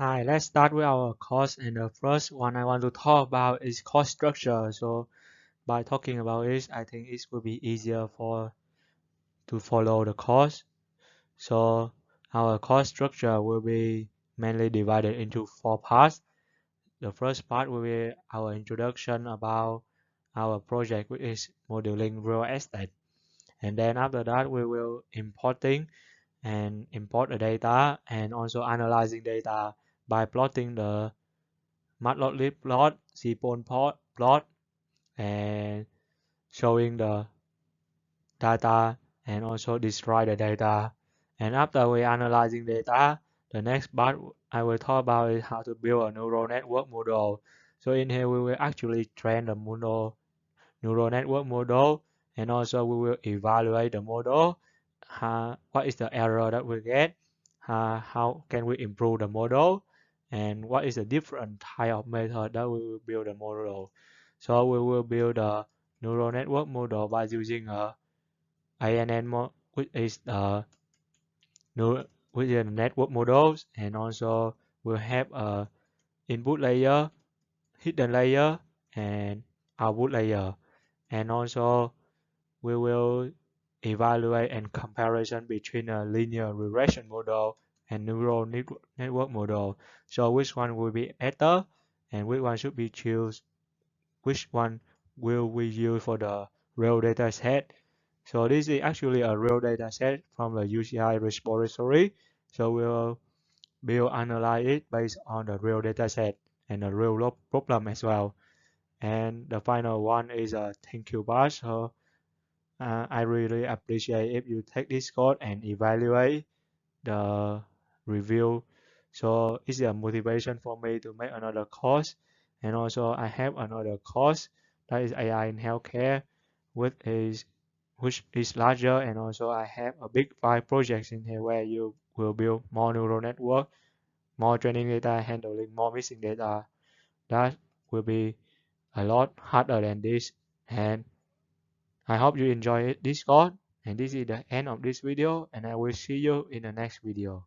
Hi, let's start with our course, and the first one I want to talk about is course structure. So by talking about it, I think it will be easier for to follow the course. So our course structure will be mainly divided into four parts. The first part will be our introduction about our project, which is modeling real estate. And then after that, we will importing and import the data and also analyzing data by plotting the matplotlib plot, sequence plot, and showing the data and also describe the data. And after we analyzing data, the next part I will talk about is how to build a neural network model. So in here we will actually train the neural network model, and also we will evaluate the model. What is the error that we get? How can we improve the model? And what is the different type of method that we will build a model? So we will build a neural network model by using a ANN, which is the which is the network models, and also we'll have a input layer, hidden layer, and output layer. And also we will evaluate and comparison between a linear regression model and neural network model. So which one will be better and which one should be choose, which one will we use for the real data set. So this is actually a real data set from the UCI repository. So we'll build analyze it based on the real data set and the real problem as well. And the final one is a thank you part. So I really appreciate if you take this course and evaluate the review. So it's a motivation for me to make another course. And also I have another course that is AI in healthcare, which is larger, and also I have a big 5 projects in here where you will build more neural network, more training data, handling more missing data. That will be a lot harder than this. And I hope you enjoy this course, and this is the end of this video, and I will see you in the next video.